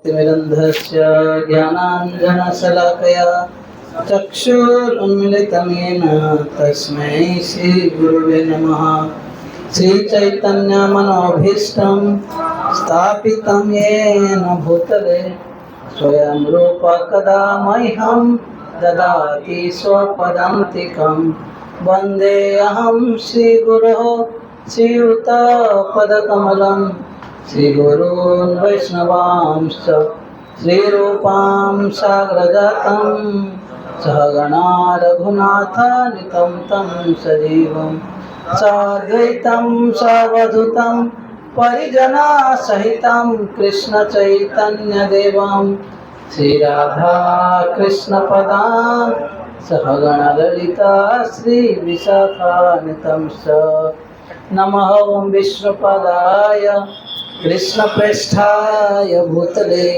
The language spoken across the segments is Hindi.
तिमिरन्धस्य ज्ञानाञ्जनशलाकया चक्षुरुन्मिलितं येन तस्मै श्रीगुरुवे नमः। श्रीचैतन्यमनोभीष्टं स्थापितं येन भूतले स्वयं रूप कदा मह्यं ददाति स्वपदान्तिकं। वन्देऽहं श्रीगुरोः श्रीयुतपदकमलं श्रीगुरून् वैष्णवांश्च श्रीरूपां साग्रजातं सहगणा रघुनाथान्वितं तं सजीवं साद्वैतं सावधूतं परिजनसहितं कृष्णचैतन्यदेवं श्रीराधा कृष्णपदान् सहगणललिता श्रीविशाखान्वितं च। नमः ओं विष्णुपदाय कृष्णप्रेष्ठाय भूतले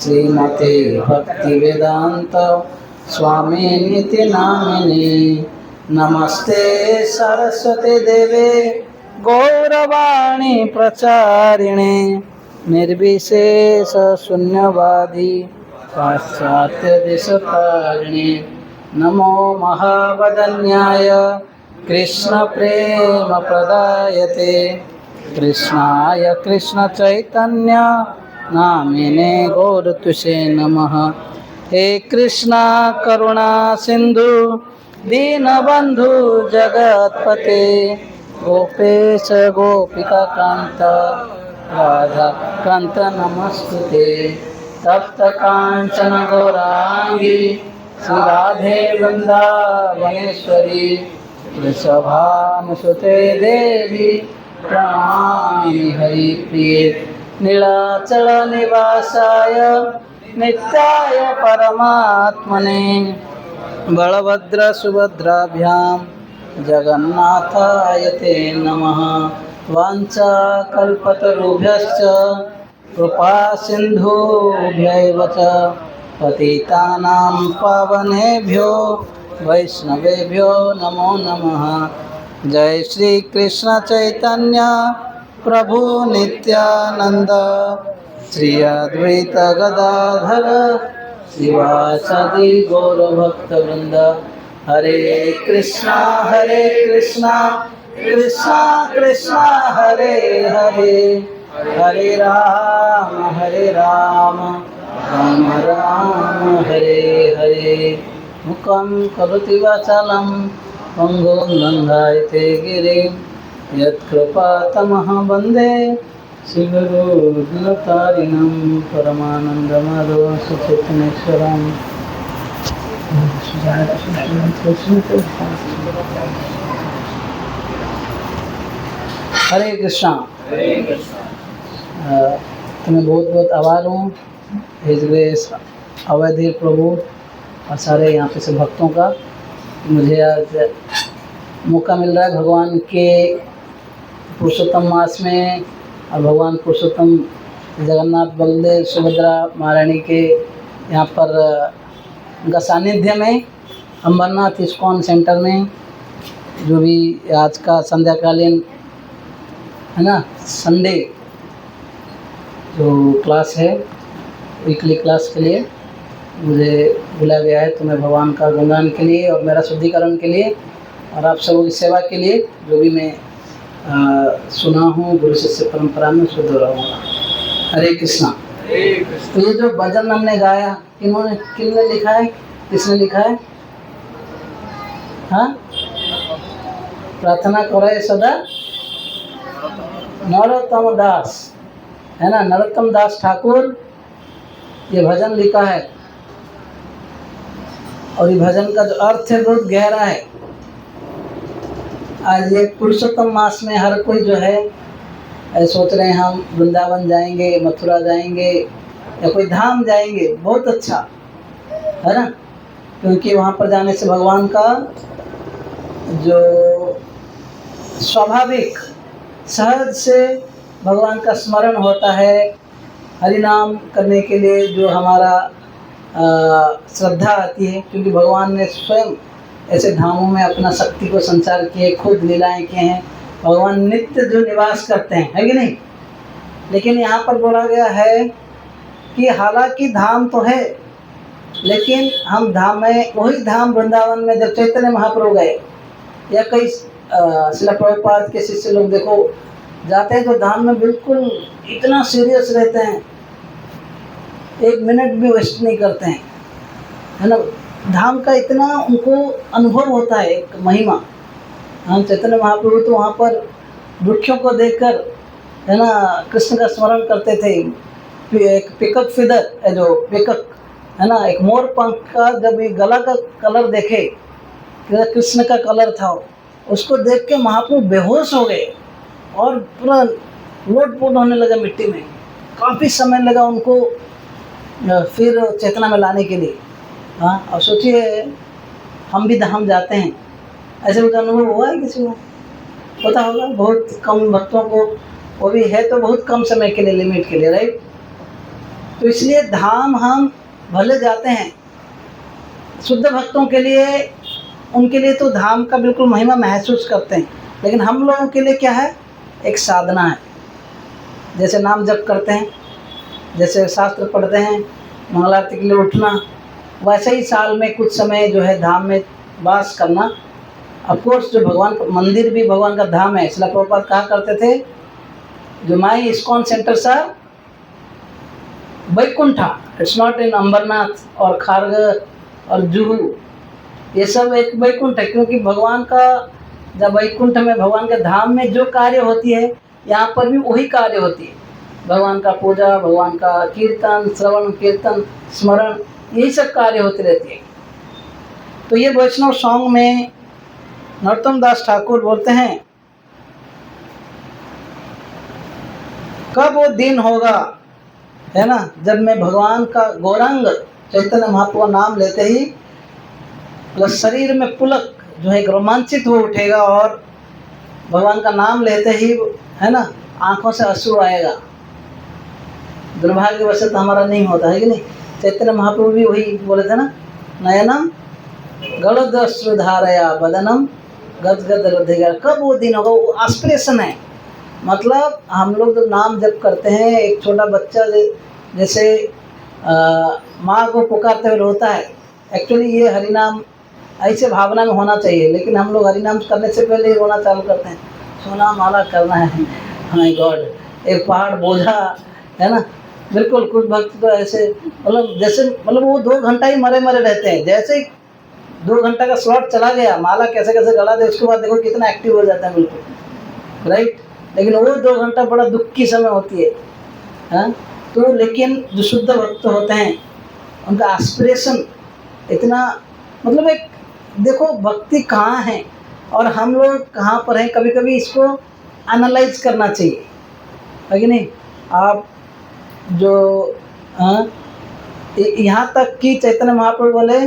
श्रीमते भक्तिवेदांत स्वामिनिति नामिने। नमस्ते सरस्वती देवे गौरवाणी प्रचारिणे निर्विशेष शून्यवादी पाश्चात्यदेशतारिणे। नमो महावदन्याय कृष्ण प्रेम प्रदायते कृष्णाय कृष्ण चैतन्य नामिने गौरतुषे नमः। हे कृष्णा करुणा सिंधु दीनबंधु जगतपते गोपेश गोपिका कांत राधा कांत नमस्तुते। तप्त कांचन गौरांगी श्रीराधे वृंदावनेश्वरी वृषभानुसुते देवी प्रणमामि हरिप्रिये। नीलाचल निवासाय नित्याय परमात्मने बलभद्र सुभद्राभ्यां जगन्नाथाय ते नमः। वाञ्छाकल्पतरुभ्यश्च कृपा सिन्धुभ्यैव च पतितानां पावनेभ्यो वैष्णवेभ्यो नमो नमः। जय श्री कृष्ण चैतन्य प्रभु नित्यानंद श्री अद्वैत गदाधर शिवासादि गौरभक्तवृंद। हरे कृष्णा कृष्णा कृष्णा हरे हरे हरे राम राम राम हरे हरे। मुखं करोति वाचालं पंगुं लङ्घयते गिरिं यत्कृपातमहं वन्दे श्रीगुरुदिनतारिणं परमानन्दमाधवं सुचैतन्येश्वरम्। हरे कृष्णा। तुम्हें बहुत बहुत आभार हूँ हिज ग्रेस अवैधि प्रभु और सारे यहाँ पे से भक्तों का। मुझे आज मौका मिल रहा है भगवान के पुरुषोत्तम मास में और भगवान पुरुषोत्तम जगन्नाथ बलदेव सुभद्रा महारानी के यहाँ पर उनका सानिध्य में अमरनाथ इस्कॉन सेंटर में जो भी आज का संध्याकालीन है ना संडे जो क्लास है वीकली क्लास के लिए मुझे बुलाया गया है। तो मैं भगवान का गुणगान के लिए और मेरा शुद्धिकरण के लिए और आप सबों की सेवा के लिए जो भी मैं सुना हूँ गुरु शिष्य परंपरा में शुद्ध रहूँगा। हरे कृष्णा। तो ये जो भजन हमने गाया किसने लिखा है? किसने लिखा है? हाँ, प्रार्थना करे सदा नरोत्तम दास है ना, नरोत्तम दास ठाकुर ये भजन लिखा है। और ये भजन का जो अर्थ है बहुत गहरा है। आज ये पुरुषोत्तम मास में हर कोई जो है सोच रहे हैं हम वृंदावन जाएंगे, मथुरा जाएंगे या कोई धाम जाएंगे, बहुत अच्छा है ना, क्योंकि वहाँ पर जाने से भगवान का जो स्वाभाविक सहज से भगवान का स्मरण होता है। हरि नाम करने के लिए जो हमारा श्रद्धा आती है, क्योंकि भगवान ने स्वयं ऐसे धामों में अपना शक्ति को संचार किए, खुद लीलाएं किए हैं। भगवान नित्य जो निवास करते हैं, है कि नहीं? लेकिन यहाँ पर बोला गया है कि हालांकि धाम तो है, लेकिन हम धाम में, वही धाम वृंदावन में जब चैतन्य महाप्रभु गए या कई श्रील प्रभुपाद के शिष्य लोग देखो जाते हैं तो धाम में बिल्कुल इतना सीरियस रहते हैं, एक मिनट भी वेस्ट नहीं करते हैं, है ना। धाम का इतना उनको अनुभव होता है, एक महिमा। हम चैतन्य महाप्रभु तो वहाँ पर वृक्षों को देखकर, है ना, कृष्ण का स्मरण करते थे। एक पिकक फिदर है, जो पिकक है ना, एक मोर पंख का जब ये गला का कलर देखे, कृष्ण का कलर था, उसको देख के महाप्रभु बेहोश हो गए और पूरा लोटपोट होने लगा मिट्टी में। काफ़ी समय लगा उनको फिर चेतना में लाने के लिए। हाँ, और सोचिए हम भी धाम जाते हैं, ऐसे कुछ अनुभव हुआ है किसी को? पता होगा बहुत कम भक्तों को, वो भी है तो बहुत कम समय के लिए, लिमिट के लिए, राइट। तो इसलिए धाम हम भले जाते हैं, शुद्ध भक्तों के लिए, उनके लिए तो धाम का बिल्कुल महिमा महसूस करते हैं, लेकिन हम लोगों के लिए क्या है, एक साधना है। जैसे नाम जप करते हैं, जैसे शास्त्र पढ़ते हैं, मंगल आरती के लिए उठना, वैसे ही साल में कुछ समय जो है धाम में वास करना। ऑफकोर्स जो भगवान का मंदिर भी भगवान का धाम है। श्रील प्रभुपाद कहा करते थे, जो my ISKCON centres are Vaikuntha, it's not in Ambernath और खारग और जुहू, ये सब एक वैकुंठ है, क्योंकि भगवान का जब वैकुंठ में, भगवान के धाम में जो कार्य होती है, यहाँ पर भी वही कार्य होती है। भगवान का पूजा, भगवान का कीर्तन, श्रवण कीर्तन, स्मरण, यही सब कार्य होते रहती है। तो ये वैष्णव सॉन्ग में नरोत्तम दास ठाकुर बोलते हैं, कब वो दिन होगा, है ना, जब मैं भगवान का गौरांग चैतन्य महाप्रभु नाम लेते ही शरीर में पुलक जो है रोमांचित हो उठेगा, और भगवान का नाम लेते ही, है ना, आंखों से अश्रु आएगा। दुर्भाग्यवश तो हमारा नहीं होता है कि नहीं। चैतन्य महाप्रभु भी वही बोले थे ना, नयनम गलदश्रुधारया बदनम गदगद हृदय। कब वो दिन होगा, वो एस्पिरेशन है। मतलब हम लोग जब नाम जप करते हैं, एक छोटा बच्चा जैसे माँ को पुकारते हुए रोता है, एक्चुअली ये हरिनाम ऐसे भावना में होना चाहिए, लेकिन हम लोग हरिनाम करने से पहले ही रोना चालू करते हैं, सोना माला करना है, माय गॉड, एक पहाड़ बोझा, है ना। बिल्कुल कुछ भक्त तो ऐसे, मतलब जैसे, मतलब वो 2 घंटा ही मरे मरे रहते हैं। जैसे ही 2 घंटा का स्लॉट चला गया, माला कैसे कैसे गला दे, उसके बाद देखो कितना एक्टिव हो जाता है, बिल्कुल राइट। लेकिन वो 2 घंटा बड़ा दुख की समय होती है, हाँ। तो लेकिन जो शुद्ध भक्त होते हैं, उनका एस्पिरेशन इतना, मतलब एक देखो भक्ति कहाँ है और हम लोग कहाँ पर हैं, कभी कभी इसको एनालाइज करना चाहिए, है कि नहीं। आप जो यहाँ तक कि चैतन्य महाप्रभु बोले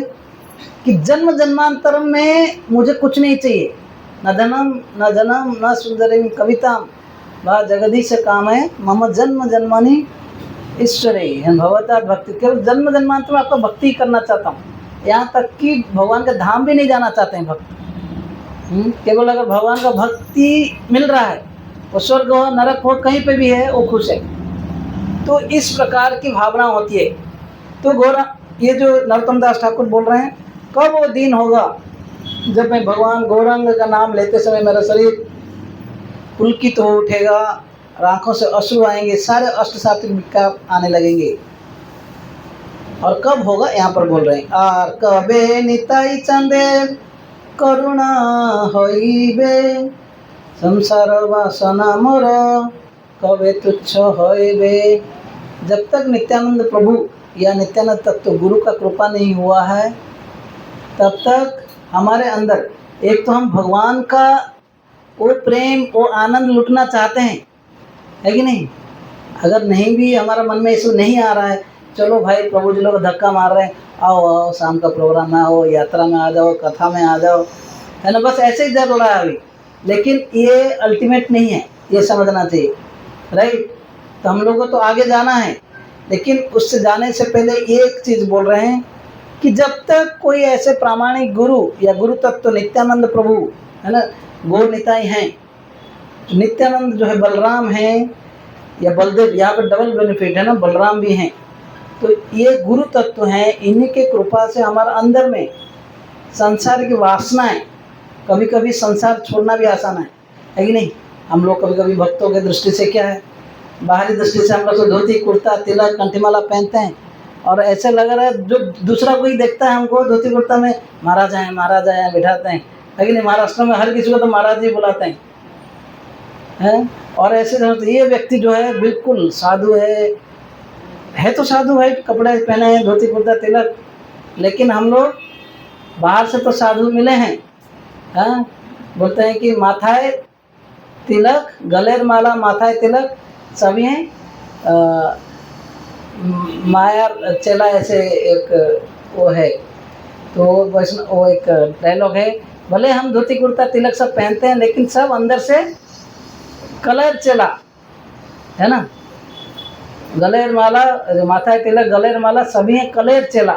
कि जन्म जन्मांतर में मुझे कुछ नहीं चाहिए, न धनम न जनम न सुंदरी कविताम वह जगदीश काम है, मम जन्म जन्मानी ईश्वरी भगवता भक्ति। केवल जन्म जन्मांतर में आपका भक्ति करना चाहता हूँ, यहाँ तक कि भगवान के धाम भी नहीं जाना चाहते हैं भक्त। केवल अगर भगवान का भक्ति मिल रहा है, वो स्वर्ग हो नरक हो कहीं पे भी है, वो खुश है। तो इस प्रकार की भावना होती है। तो ये जो नरोत्तम दास ठाकुर बोल रहे हैं, कब वो दिन होगा जब मैं भगवान गौरांग का नाम लेते समय मेरा शरीर पुलकित हो उठेगा और आंखों से अश्रु आएंगे, सारे अष्ट सात्विक विकार आने लगेंगे। और कब होगा, यहाँ पर बोल रहे हैं, आर कबे निताई चंदे करुणा होइबे संसार वासना मोर कबे तुच्छ होइबे। जब तक नित्यानंद प्रभु या नित्यानंद तत्व गुरु का कृपा नहीं हुआ है, तब तक हमारे अंदर एक तो हम भगवान का वो प्रेम, वो आनंद लुटना चाहते हैं, है कि नहीं। अगर नहीं भी हमारा मन में इसको नहीं आ रहा है, चलो भाई प्रभु जी लोग धक्का मार रहे हैं, आओ आओ शाम का प्रोग्राम में आओ, यात्रा में आ जाओ, कथा में आ जाओ, है ना, बस ऐसे ही चल रहा है अभी। लेकिन ये अल्टीमेट नहीं है, ये समझना चाहिए, राइट। तो हम लोग को तो आगे जाना है, लेकिन उससे जाने से पहले एक चीज़ बोल रहे हैं कि जब तक कोई ऐसे प्रामाणिक गुरु या गुरु तत्व नित्यानंद प्रभु, है ना, गौर निताई हैं, नित्यानंद जो है बलराम हैं या बलदेव, यहाँ पर डबल बेनिफिट है ना, बलराम भी हैं तो ये गुरु तत्व हैं, इन्हीं के कृपा से हमारे अंदर में संसार की वासनाएं, कभी कभी संसार छोड़ना भी आसान है कि नहीं। हम लोग कभी कभी भक्तों की दृष्टि से क्या है, बाहरी दृष्टि से हम लोग तो धोती कुर्ता तिलक कंठीमाला पहनते हैं और ऐसे लग रहा है जो दूसरा कोई देखता है हमको धोती कुर्ता में, महाराज आए बिठाते हैं, लेकिन महाराष्ट्र में हर किसी को तो महाराज जी बुलाते हैं। और ऐसे तो ये व्यक्ति जो है बिल्कुल साधु है तो साधु है, कपड़े पहने हैं धोती कुर्ता तिलक, लेकिन हम लोग बाहर से तो साधु मिले हैं। हाँ, बोलते हैं कि माथाए तिलक गलेर माला माथाए तिलक सभी हैं माया चेला, ऐसे एक वो है। तो वैष्णव वो एक डायलॉग है, भले हम धोती कुर्ता तिलक सब पहनते हैं लेकिन सब अंदर से कलेर चेला है ना। गलेर माला माथा तिलक गलेर माला सभी हैं कलेर चेला।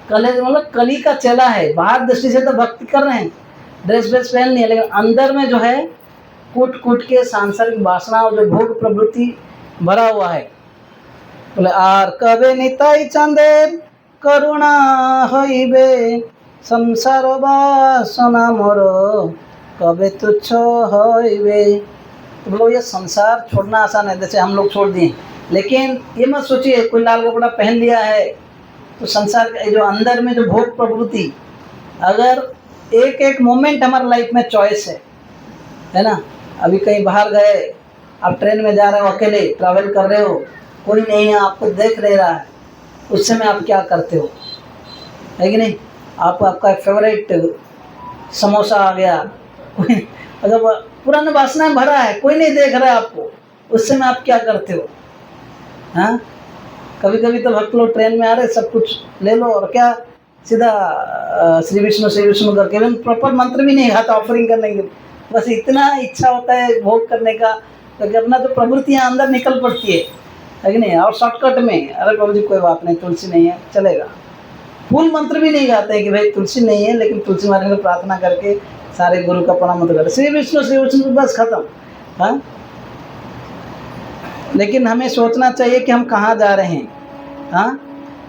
कलेर मतलब कली का चेला है। बाहर दृष्टि से तो भक्ति कर रहे हैं, ड्रेस पहन नहीं है, लेकिन अंदर में जो है कूट के सांसारिक वासना और जो भोग प्रवृत्ति भरा हुआ है। बोले आर कबे निताई चंदेर करुणा हईबे संसार वासना मोर कबे तुच्छ हईबे। तो बोलो ये संसार छोड़ना आसान है, जैसे हम लोग छोड़ दिए, लेकिन ये मत सोचिए कोई लाल कपड़ा पहन लिया है तो संसार का जो अंदर में जो भोग प्रवृत्ति, अगर एक एक मोमेंट हमारे लाइफ में चॉइस है ना। अभी कहीं बाहर गए, आप ट्रेन में जा रहे हो, अकेले ट्रैवल कर रहे हो, कोई नहीं है आपको देख नहीं रहा है, उस समय आप क्या करते हो, है कि नहीं। आपका फेवरेट समोसा आ गया, अगर पुराना वासना भरा है, कोई नहीं देख रहा है आपको, उस समय आप क्या करते हो। हाँ, कभी कभी तो भक्त लोग ट्रेन में आ रहे, सब कुछ ले लो और क्या सीधा श्री विष्णु करके, प्रॉपर मंत्र भी नहीं खाता ऑफरिंग करने के, बस इतना इच्छा होता है भोग करने का, क्योंकि अपना तो प्रवृत्तियाँ अंदर निकल पड़ती है कि नहीं। और शॉर्टकट में अरे प्रभु जी कोई बात नहीं, तुलसी नहीं है चलेगा, फुल मंत्र भी नहीं गाते हैं कि भाई तुलसी नहीं है, लेकिन तुलसी महाराज को प्रार्थना करके सारे गुरु का प्रणाम मंत्र करते, श्री विष्णु बस खत्म। हाँ, लेकिन हमें सोचना चाहिए कि हम कहाँ जा रहे हैं। हाँ,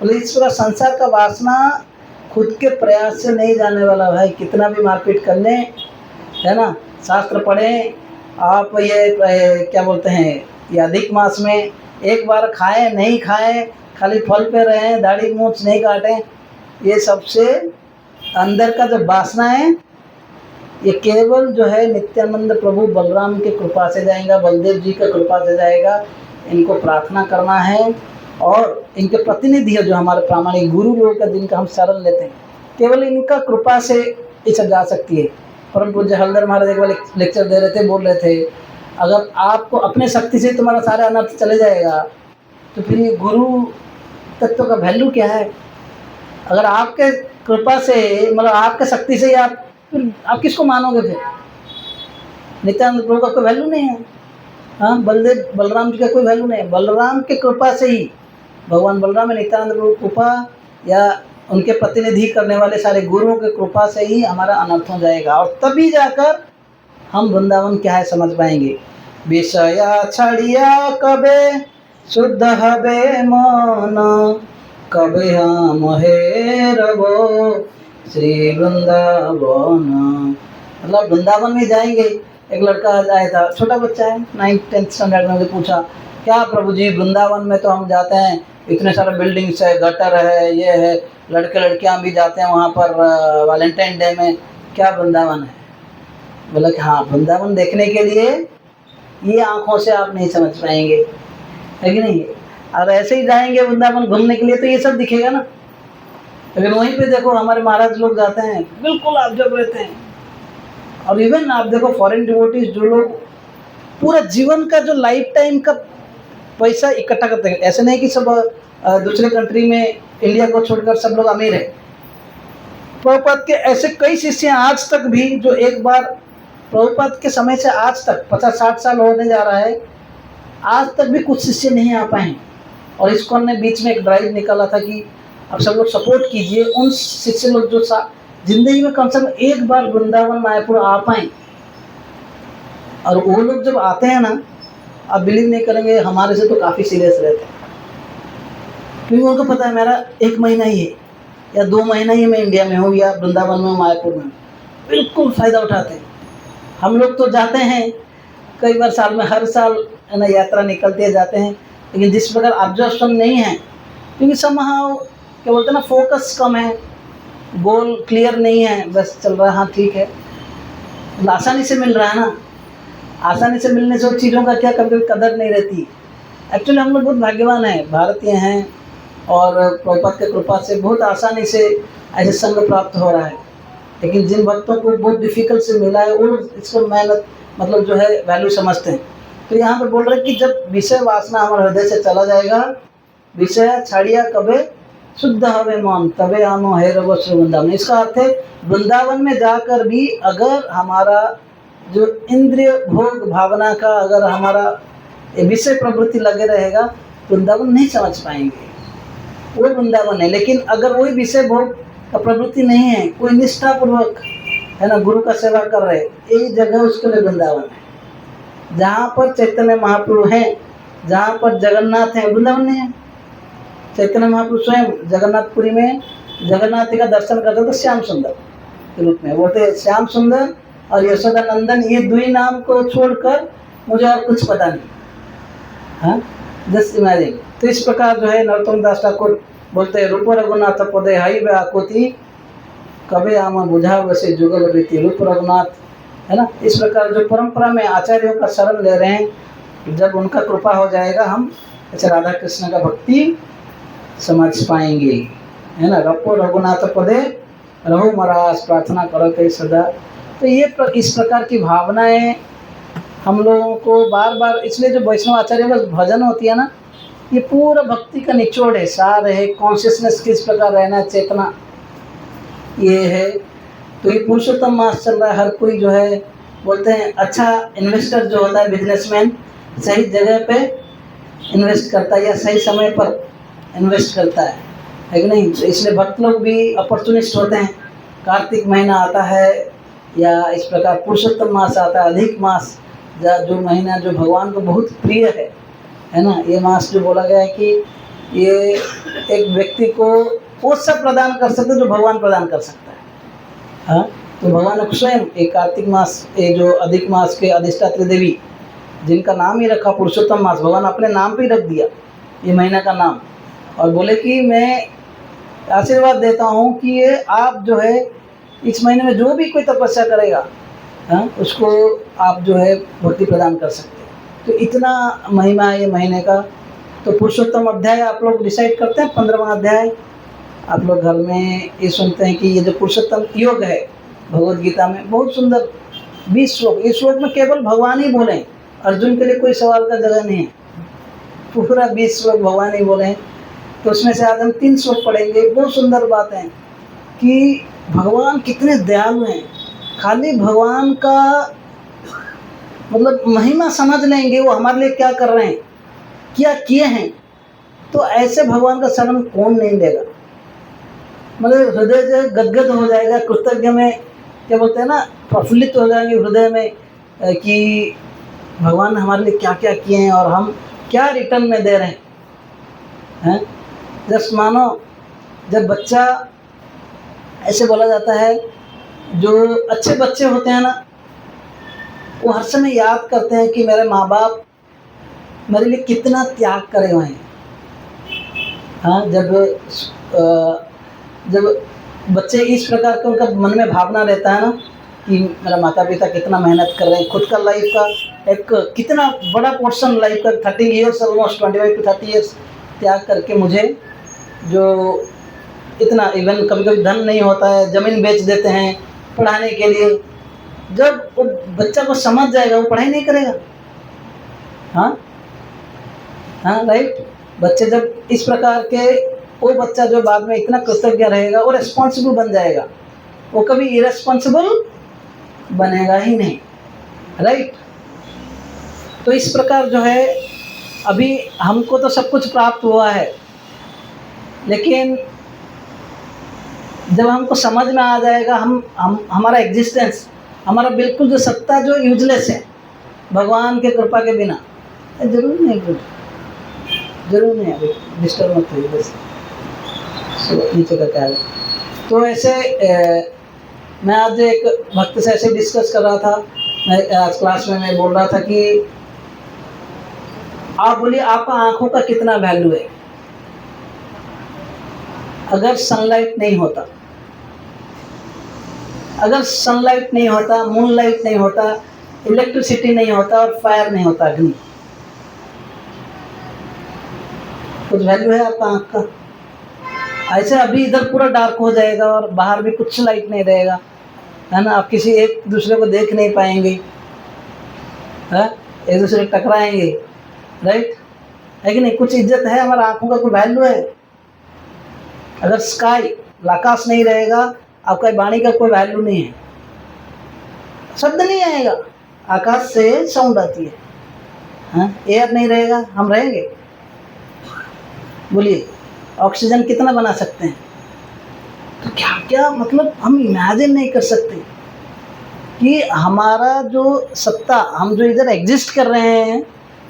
बोले इस पूरा संसार का वासना खुद के प्रयास से नहीं जाने वाला भाई, कितना भी मारपीट कर लें, है ना। शास्त्र पढ़ें आप, ये क्या बोलते हैं, ये अधिक मास में एक बार खाएं नहीं खाएं, खाली फल पे रहें, दाढ़ी मूंछ नहीं काटें, ये सबसे अंदर का जो वासना है ये केवल जो है नित्यानंद प्रभु बलराम के कृपा से जाएगा, बलदेव जी का कृपा से जाएगा। इनको प्रार्थना करना है और इनके प्रतिनिधि है जो हमारे प्रामाणिक गुरु लोग का, जिनका हम शरण लेते हैं, केवल इनका कृपा से ये सब जा सकती है। परम पूज्य हलधर महाराज एक बार लेक्चर दे रहे थे, बोल रहे थे अगर आपको अपने शक्ति से तुम्हारा सारा अनर्थ चले जाएगा तो फिर ये गुरु तत्व का वैल्यू क्या है। अगर आपके कृपा से मतलब आपके शक्ति से आप फिर आप किसको मानोगे फिर। नित्यानंद प्रभु का कोई वैल्यू नहीं है। हाँ, बलराम जी का कोई वैल्यू नहीं है। बलराम के कृपा से ही भगवान बलराम में नित्यानंद प्रभु कृपा या उनके प्रतिनिधि करने वाले सारे गुरुओं के कृपा से ही हमारा अनर्थ हो जाएगा, और तभी जाकर हम वृंदावन क्या है समझ पाएंगे। विषया छड़िया कबे शुद्ध हबे मन कबे हम हेरबो श्री वृंदावन। मतलब वृंदावन में जाएंगे। एक लड़का आया था, छोटा बच्चा है, 9th-10th स्टैंडर्ड में, पूछा क्या प्रभु जी वृंदावन में तो हम जाते हैं, इतने सारे बिल्डिंग्स है, गटर है, ये है, लड़के लड़कियां भी जाते हैं वहाँ पर वैलेंटाइन डे में, क्या वृंदावन है। बोला कि हाँ, वृंदावन देखने के लिए ये आँखों से आप नहीं समझ पाएंगे, है कि नहीं। और ऐसे ही जाएंगे वृंदावन घूमने के लिए तो ये सब दिखेगा ना। लेकिन वहीं पे देखो हमारे महाराज लोग जाते हैं, बिल्कुल आप जब रहते हैं। और इवन आप देखो फॉरेन डिवोटीज जो लोग पूरा जीवन का जो लाइफ टाइम का पैसा इकट्ठा करते हैं, ऐसे नहीं कि सब दूसरे कंट्री में इंडिया को छोड़कर सब लोग अमीर है। प्रभुपाद के ऐसे कई शिष्य आज तक भी जो एक बार प्रभुपाद के समय से आज तक 50-60 साल होने जा रहा है, आज तक भी कुछ शिष्य नहीं आ पाए। और इस्कॉन ने बीच में एक ड्राइव निकाला था कि अब सब लोग सपोर्ट कीजिए उन शिष्य लोग जो जिंदगी में कम से कम एक बार वृंदावन मायापुर आ पाए। और वो लोग जब आते हैं ना, आप बिलीव नहीं करेंगे, हमारे से तो काफ़ी सीरियस रहते हैं। क्योंकि उनको पता है मेरा 1 महीना ही है या 2 महीना ही मैं इंडिया में हूँ या वृंदावन में, मायापुर में, बिल्कुल फ़ायदा उठाते हैं। हम लोग तो जाते हैं कई बार साल में, हर साल है ना यात्रा निकलते जाते हैं, लेकिन जिस प्रकार ऑब्जर्वेशन नहीं है, क्योंकि समहाउ क्या बोलते हैं ना, फोकस कम है, गोल क्लियर नहीं है, बस चल रहा है, हाँ ठीक है, आसानी से मिल रहा है ना, आसानी से मिलने से चीज़ों का क्या कभी कदर नहीं रहती। एक्चुअली हम लोग बहुत भाग्यवान हैं, भारतीय हैं, और प्रभुपाद की कृपा से बहुत आसानी से ऐसे संग प्राप्त हो रहा है। लेकिन जिन भक्तों को बहुत डिफ़िकल्ट से मिला है, वो इसको मेहनत मतलब जो है वैल्यू समझते हैं। तो यहाँ पर बोल रहे हैं कि जब विषय वासना हमारे हृदय से चला जाएगा, विषय छाड़िया कबे शुद्ध हवे मन तबे आनो है रव श्री वृंदावन। इसका अर्थ है वृंदावन में जाकर भी अगर हमारा जो इंद्रिय भोग भावना का अगर हमारा विषय प्रवृत्ति लगे रहेगा, वृंदावन नहीं समझ पाएंगे, वो वृंदावन है। लेकिन अगर वही विषय भोग का प्रवृत्ति नहीं है, कोई निष्ठा पूर्वक है ना गुरु का सेवा कर रहे, एक जगह उसके लिए वृंदावन है। जहाँ पर चैतन्य महाप्रभु हैं, जहाँ पर जगन्नाथ हैं, वृंदावन नहीं है। चैतन्य महाप्रभु स्वयं जगन्नाथपुरी में जगन्नाथ जी का दर्शन करते तो श्याम सुंदर के रूप में बोलते, श्याम सुंदर और यशोदा नंदन, ये दुई नाम को छोड़कर मुझे और कुछ पता नहीं। हाँ, जस्ट इमेजिन। तो इस प्रकार जो है नरोत्तम दास ठाकुर बोलते हैं, रूप रघुनाथ पदे हई व आकुति कबे आम बुझा वैसे जुगल रीति। रूप रघुनाथ है ना, इस प्रकार जो परंपरा में आचार्यों का शरण ले रहे हैं, जब उनका कृपा हो जाएगा हम अच्छा राधा कृष्ण का भक्ति समझ पाएंगे, है ना। रपो रघुनाथ पदे रहो महाराज प्रार्थना करो कई सदा। तो ये इस प्रकार की भावनाएं हम लोगों को बार बार, इसलिए जो वैष्णव आचार्य का भजन होती है ना, ये पूरा भक्ति का निचोड़ है, सार है, कॉन्शियसनेस किस प्रकार रहना, चेतना ये है। तो ये पुरुषोत्तम मास चल रहा है, हर कोई जो है बोलते हैं अच्छा इन्वेस्टर जो होता है, बिजनेसमैन सही जगह पे इन्वेस्ट करता है या सही समय पर इन्वेस्ट करता है कि नहीं। तो इसलिए भक्त लोग भी अपॉर्चुनिस्ट होते हैं। कार्तिक महीना आता है या इस प्रकार पुरुषोत्तम मास आता है, अधिक मास, जो महीना जो भगवान को बहुत प्रिय है ना, ये मास जो बोला गया है कि ये एक व्यक्ति को वो सब प्रदान कर सकते जो भगवान प्रदान कर सकता है। हाँ, तो भगवान स्वयं एक कार्तिक मास, ये जो अधिक मास के अधिष्ठात्री देवी जिनका नाम ही रखा पुरुषोत्तम मास, भगवान अपने नाम पे ही रख दिया ये महीना का नाम, और बोले कि मैं आशीर्वाद देता हूँ कि ये आप जो है इस महीने में जो भी कोई तपस्या करेगा, हाँ, उसको आप जो है भक्ति प्रदान कर सकते हैं। तो इतना महिमा है ये महीने का। तो पुरुषोत्तम अध्याय आप लोग डिसाइड करते हैं, 15वां अध्याय आप लोग घर में ये सुनते हैं कि ये जो पुरुषोत्तम योग है भगवद गीता में, बहुत सुंदर 20 श्लोक। इस श्लोक में केवल भगवान ही बोले, अर्जुन के लिए कोई सवाल का जगह नहीं है, पूरा 20 श्लोक भगवान ही बोले हैं। तो उसमें से आज हम 3 श्लोक पढ़ेंगे। बहुत सुंदर बात है कि भगवान कितने दयालु हैं। खाली भगवान का मतलब महिमा समझ लेंगे, वो हमारे लिए क्या कर रहे हैं, क्या किए हैं, तो ऐसे भगवान का शरण कौन नहीं लेगा। मतलब हृदय जो गदगद हो जाएगा, कृतज्ञ में क्या बोलते हैं ना, प्रफुल्लित हो जाएंगे हृदय में कि भगवान ने हमारे लिए क्या क्या किए हैं और हम क्या रिटर्न में दे रहे हैं। जस्ट मानो जब बच्चा, ऐसे बोला जाता है, जो अच्छे बच्चे होते हैं ना, वो हर समय याद करते हैं कि मेरे माँ बाप मेरे लिए कितना त्याग करे हुए हैं। हाँ, जब बच्चे इस प्रकार का उनका मन में भावना रहता है ना कि मेरा माता पिता कितना मेहनत कर रहे हैं, खुद का लाइफ का एक कितना बड़ा पोर्शन लाइफ का 30 ईयर्स ऑलमोस्ट 25 to 30 ईयर्स त्याग करके मुझे जो इतना, इवन कभी कभी धन नहीं होता है, ज़मीन बेच देते हैं पढ़ाने के लिए। जब वो बच्चा को समझ जाएगा वो पढ़ाई नहीं करेगा। हाँ हाँ, राइट। बच्चे जब इस प्रकार के, वो बच्चा जो बाद में इतना कृतज्ञ रहेगा, वो रिस्पॉन्सिबल बन जाएगा, वो कभी इरेस्पॉन्सिबल बनेगा ही नहीं, राइट। तो इस प्रकार जो है अभी हमको तो सब कुछ प्राप्त हुआ है, लेकिन जब हमको समझ में आ जाएगा हम हमारा एग्जिस्टेंस, हमारा बिल्कुल जो सत्ता जो यूजलेस है भगवान के कृपा के बिना, जरूर नहीं कुछ जरूर नहीं, अभी डिस्टर्ब मत होइए बस। नीचे का क्या है। तो ऐसे मैं आज एक भक्त से ऐसे डिस्कस कर रहा था, मैं आज क्लास में मैं बोल रहा था कि आप बोलिए आपका आंखों का कितना वैल्यू है अगर सनलाइट नहीं होता, अगर सनलाइट नहीं होता, मूनलाइट नहीं होता, इलेक्ट्रिसिटी नहीं होता और फायर नहीं होता, अग्नि, कुछ वैल्यू है आपका आंख का? ऐसे अभी इधर पूरा डार्क हो जाएगा और बाहर भी कुछ लाइट नहीं रहेगा, है ना। आप किसी एक दूसरे को देख नहीं पाएंगे, है, एक दूसरे को टकराएंगे, राइट, है कि नहीं। कुछ इज्जत है, हमारा आंखों का कोई वैल्यू है। अगर स्काई, आकाश नहीं रहेगा, आपका वाणी का कोई वैल्यू नहीं है, शब्द नहीं आएगा, आकाश से साउंड आती है, हाँ। एयर नहीं रहेगा, हम रहेंगे? बोलिए, ऑक्सीजन कितना बना सकते हैं? तो क्या क्या मतलब हम इमेजिन नहीं कर सकते कि हमारा जो सत्ता, हम जो इधर एग्जिस्ट कर रहे हैं,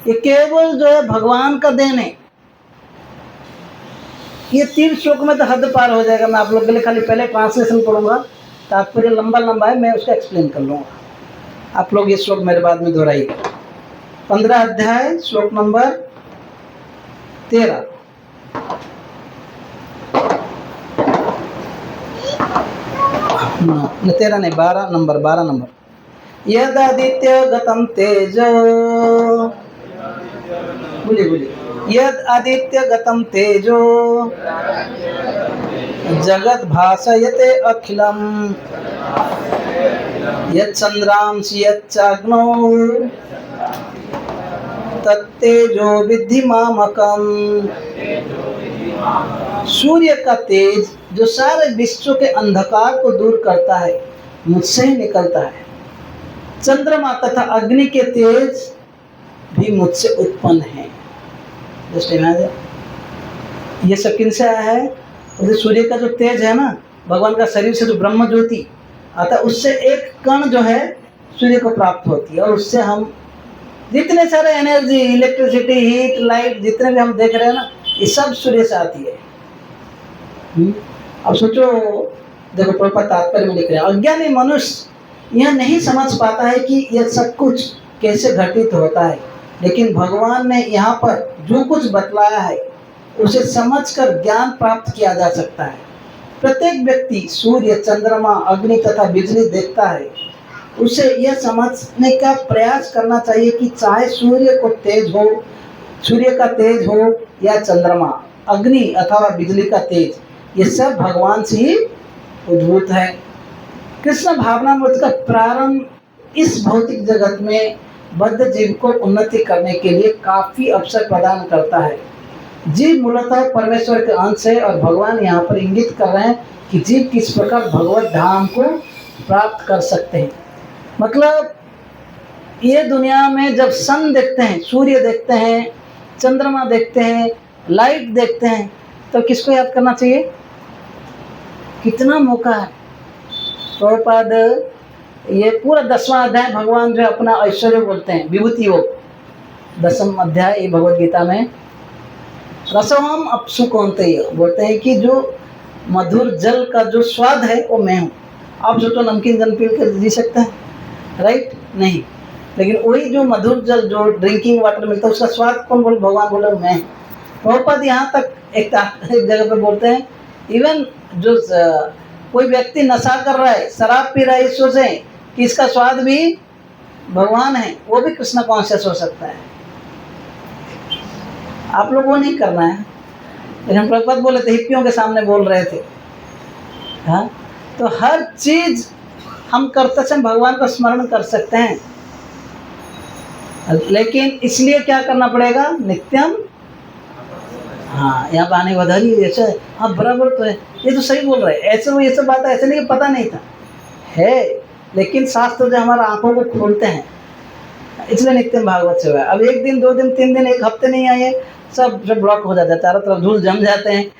ये केवल जो है भगवान का देन है। ये 3 श्लोक में तो हद पार हो जाएगा। मैं आप लोग के लिए खाली पहले ट्रांसलेशन पढ़ूंगा, तात्पर्य लंबा लंबा है, मैं उसका एक्सप्लेन कर लूँगा। आप लोग ये श्लोक मेरे बाद में दोहराइए। 15 अध्याय श्लोक नंबर 13। न 13 नहीं, 12 नंबर। यदादित्य गतम तेज, बोलिए, यद आदित्य गतम तेजो जगत भासयते अखिलम, यद चंद्रांसि यच्चाग्नौ तत्तेजो विद्धि मामकम। सूर्य का तेज जो सारे विश्व के अंधकार को दूर करता है, मुझसे ही निकलता है। चंद्रमा तथा अग्नि के तेज भी मुझसे उत्पन्न है। जस्ट इमेजिन, ये सब किनसे आया है? तो सूर्य का जो तेज है ना, भगवान का शरीर से जो ब्रह्म ज्योति आता है, उससे एक कण जो है सूर्य को प्राप्त होती है, और उससे हम जितने सारे एनर्जी, इलेक्ट्रिसिटी, हीट, लाइट, जितने भी हम देख रहे हैं ना, ये सब सूर्य से आती है। अब सोचो, देखो प्रभुपाद तात्पर्य में लिख रहे हैं, अज्ञानी मनुष्य यह नहीं समझ पाता है कि यह सब कुछ कैसे घटित होता है, लेकिन भगवान ने यहाँ पर जो कुछ बतलाया है उसे समझकर ज्ञान प्राप्त किया जा सकता है। प्रत्येक व्यक्ति सूर्य, चंद्रमा, अग्नि तथा बिजली देखता है, उसे यह समझने का प्रयास करना चाहिए कि चाहे सूर्य का तेज हो या चंद्रमा, अग्नि अथवा बिजली का तेज, ये सब भगवान से ही उद्भूत है। कृष्ण भावनामृत का प्रारंभ इस भौतिक जगत में बद्ध जीव को उन्नति करने के लिए काफी अवसर प्रदान करता है। जीव मूलतः परमेश्वर के अंश है, और भगवान यहाँ पर इंगित कर रहे हैं कि जीव किस प्रकार भगवत धाम को प्राप्त कर सकते हैं। मतलब ये दुनिया में जब सन देखते हैं, सूर्य देखते हैं, चंद्रमा देखते हैं, लाइट देखते हैं, तो किसको याद करना चाहिए? कितना मौका है। प्रभुपाद ये पूरा 10वां अध्याय भगवान जो अपना ऐश्वर्य बोलते हैं, विभूति योग, 10वां अध्याय ये भगवद गीता में, रसोहम अप्सु कौन्तेय बोलते हैं कि जो मधुर जल का जो स्वाद है वो मैं हूँ। आप जो तो नमकीन जल पी कर जी सकते हैं, राइट? नहीं, लेकिन वही जो मधुर जल, जो ड्रिंकिंग वाटर मिलता है, उसका स्वाद कौन बोल? भगवान बोल रहे मैं। प्रभुपाद यहाँ तक एक जगह पे बोलते हैं, इवन जो कोई व्यक्ति नशा कर रहा है, शराब पी रहा है, सोचें कि इसका स्वाद भी भगवान है, वो भी कृष्ण कॉन्शियस हो सकता है। आप लोग वो नहीं करना है, लेकिन प्रभुपाद बोले थे, हिप्पियों के सामने बोल रहे थे। हाँ, तो हर चीज हम करते समय भगवान का स्मरण कर सकते हैं, लेकिन इसलिए क्या करना पड़ेगा? नित्यम, हाँ, यहाँ पे आने बधाई ऐसा है, हाँ बराबर तो है, ये तो सही बोल रहे हैं, ऐसे वो ये सब बात है, ऐसे नहीं कि पता नहीं था, है, लेकिन शास्त्र जो हमारा आंखों को खोलते हैं, इसलिए नित्यम भागवत सेवा है। अब 1 दिन, 2 दिन, 3 दिन, 1 हफ्ते नहीं आए, सब ब्लॉक हो जाता है, चारों तरफ धूल जम जाते हैं,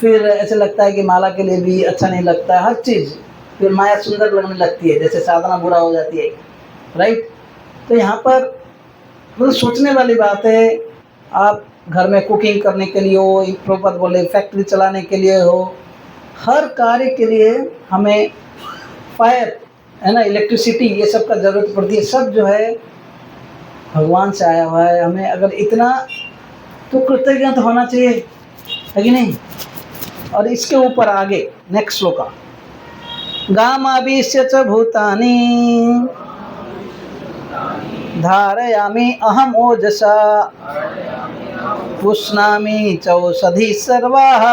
फिर ऐसे लगता है कि माला के लिए भी अच्छा नहीं लगता है, हर चीज़, फिर माया सुंदर लगने लगती है, जैसे साधना बुरा हो जाती है, राइट? तो यहाँ पर मतलब सोचने वाली बात है। आप घर में कुकिंग करने के लिए हो, प्रभुपाद बोले फैक्ट्री चलाने के लिए हो, हर कार्य के लिए हमें फायर है ना, इलेक्ट्रिसिटी, ये सब का ज़रूरत पड़ती है। सब जो है भगवान से आया हुआ है। हमें अगर इतना तो कृतज्ञ तो होना चाहिए, है कि नहीं। और इसके ऊपर आगे नेक्स्ट श्लोक, गामाभिश्य च भूतानि धारयामि अहम ओजसा पुष्णामि चौषधि सर्वाः